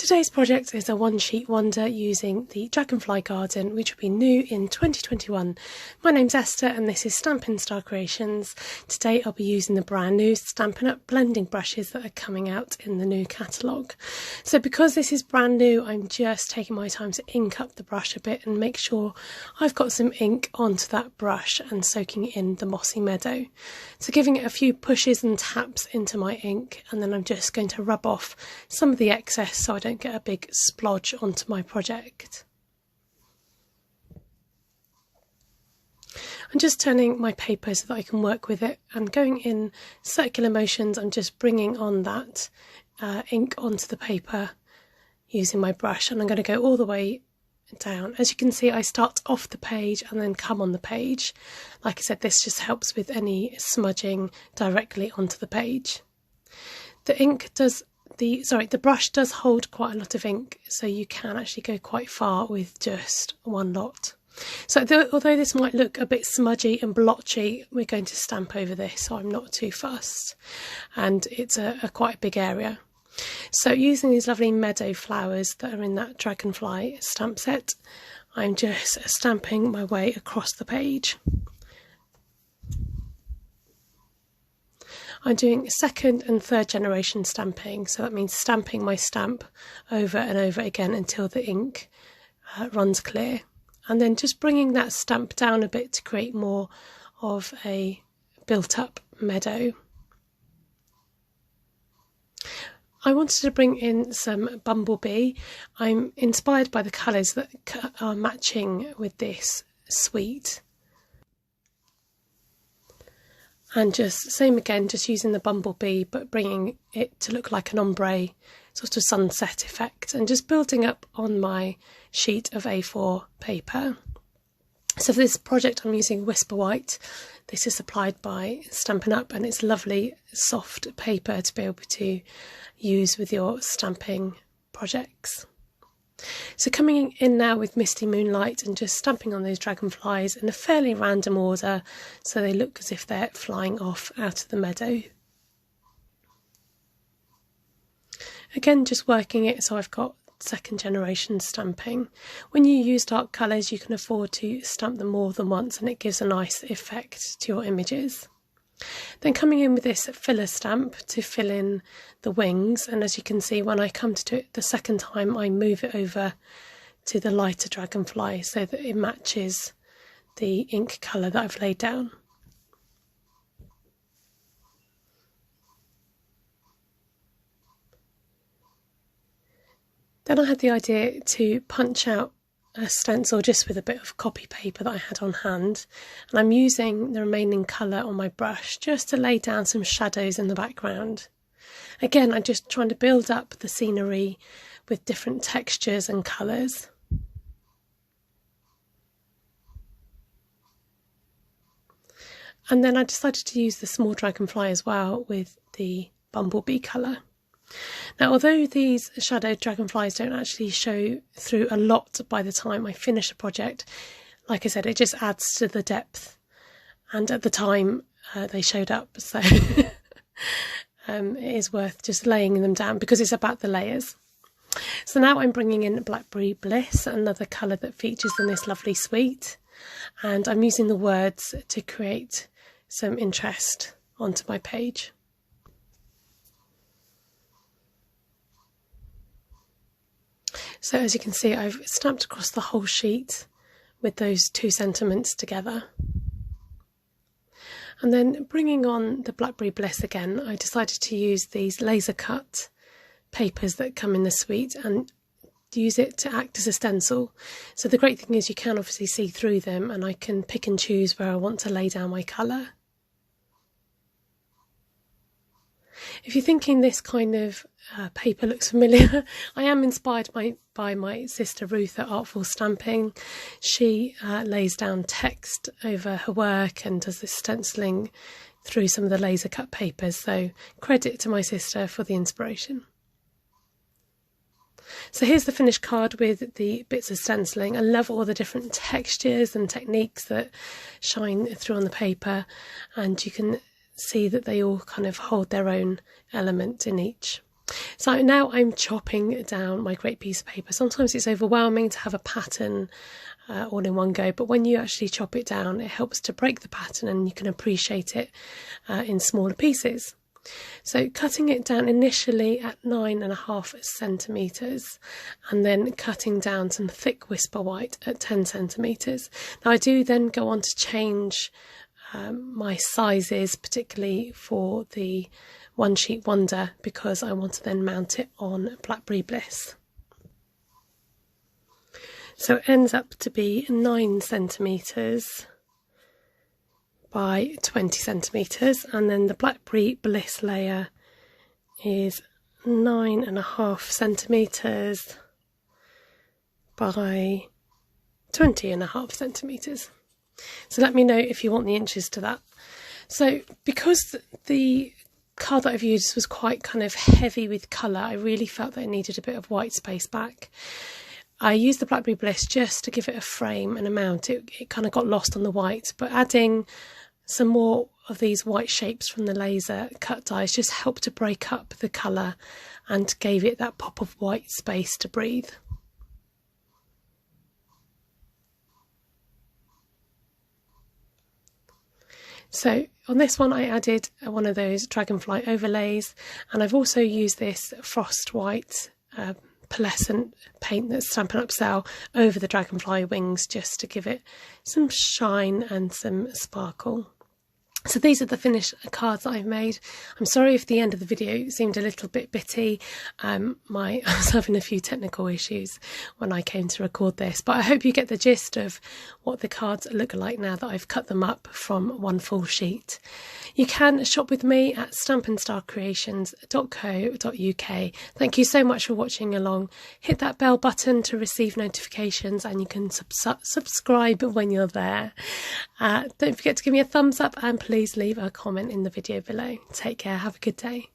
Today's project is a one-sheet wonder using the Dragonfly Garden, which will be new in 2021. My name's Esther and this is Stampin Star Creations. Today I'll be using the brand new Stampin Up blending brushes that are coming out in the new catalogue. So because this is brand new, I'm just taking my time to ink up the brush a bit and make sure I've got some ink onto that brush and soaking in the mossy meadow. So giving it a few pushes and taps into my ink, and then I'm just going to rub off some of the excess so I don't get a big splodge onto my project. I'm just turning my paper so that I can work with it, and going in circular motions I'm just bringing on that ink onto the paper using my brush, and I'm going to go all the way down. As you can see, I start off the page and then come on the page. Like I said, this just helps with any smudging directly onto the page. The brush does hold quite a lot of ink, so you can actually go quite far with just one lot. So although this might look a bit smudgy and blotchy, we're going to stamp over this, so I'm not too fussed, and it's quite a big area. So using these lovely meadow flowers that are in that Dragonfly stamp set, I'm just stamping my way across the page. I'm doing second and third generation stamping, so that means stamping my stamp over and over again until the ink runs clear, and then just bringing that stamp down a bit to create more of a built up meadow. I wanted to bring in some bumblebee. I'm inspired by the colours that are matching with this suite. And just same again, just using the bumblebee but bringing it to look like an ombre sort of sunset effect, and just building up on my sheet of A4 paper. So for this project I'm using Whisper White. This is supplied by Stampin Up and it's lovely soft paper to be able to use with your stamping projects. So coming in now with Misty Moonlight and just stamping on those dragonflies in a fairly random order so they look as if they're flying off out of the meadow. Again, just working it so I've got second generation stamping. When you use dark colours you can afford to stamp them more than once and it gives a nice effect to your images. Then coming in with this filler stamp to fill in the wings, and as you can see when I come to do it the second time I move it over to the lighter dragonfly so that it matches the ink colour that I've laid down. Then I had the idea to punch out a stencil just with a bit of copy paper that I had on hand, and I'm using the remaining colour on my brush just to lay down some shadows in the background. Again, I'm just trying to build up the scenery with different textures and colours. And then I decided to use the small dragonfly as well with the bumblebee colour. Now, although these shadowed dragonflies don't actually show through a lot by the time I finish a project, like I said, it just adds to the depth, and at the time they showed up, so it is worth just laying them down because it's about the layers. So now I'm bringing in Blackberry Bliss, another colour that features in this lovely suite, and I'm using the words to create some interest onto my page. So as you can see, I've stamped across the whole sheet with those two sentiments together. And then bringing on the Blackberry Bliss again, I decided to use these laser cut papers that come in the suite and use it to act as a stencil. So the great thing is you can obviously see through them, and I can pick and choose where I want to lay down my colour. If you're thinking this kind of paper looks familiar, I am inspired by my sister Ruth at Artful Stamping. She lays down text over her work and does this stenciling through some of the laser cut papers, so credit to my sister for the inspiration. So here's the finished card with the bits of stenciling. I love all the different textures and techniques that shine through on the paper, and you can see that they all kind of hold their own element in each. So now I'm chopping down my great piece of paper. Sometimes it's overwhelming to have a pattern all in one go, but when you actually chop it down, it helps to break the pattern and you can appreciate it in smaller pieces. So cutting it down initially at 9.5 centimetres and then cutting down some thick whisper white at 10 centimetres. Now I do then go on to change my sizes, particularly for the One Sheet Wonder, because I want to then mount it on Blackberry Bliss. So it ends up to be 9 centimetres by 20 centimetres, and then the Blackberry Bliss layer is 9.5 centimetres by 20.5 centimetres. So let me know if you want the inches to that. So because the card that I've used was quite kind of heavy with colour, I really felt that it needed a bit of white space back. I used the Blackberry Bliss just to give it a frame and a mount. It kind of got lost on the white, but adding some more of these white shapes from the laser cut dies just helped to break up the colour and gave it that pop of white space to breathe. So on this one I added one of those dragonfly overlays, and I've also used this frost white pearlescent paint that Stampin Up sell over the dragonfly wings just to give it some shine and some sparkle. So these are the finished cards that I've made. I'm sorry if the end of the video seemed a little bit bitty. I was having a few technical issues when I came to record this, but I hope you get the gist of what the cards look like now that I've cut them up from one full sheet. You can shop with me at stampinstarcreations.co.uk. Thank you so much for watching along. Hit that bell button to receive notifications, and you can subscribe when you're there. Don't forget to give me a thumbs up, and please leave a comment in the video below. Take care, have a good day.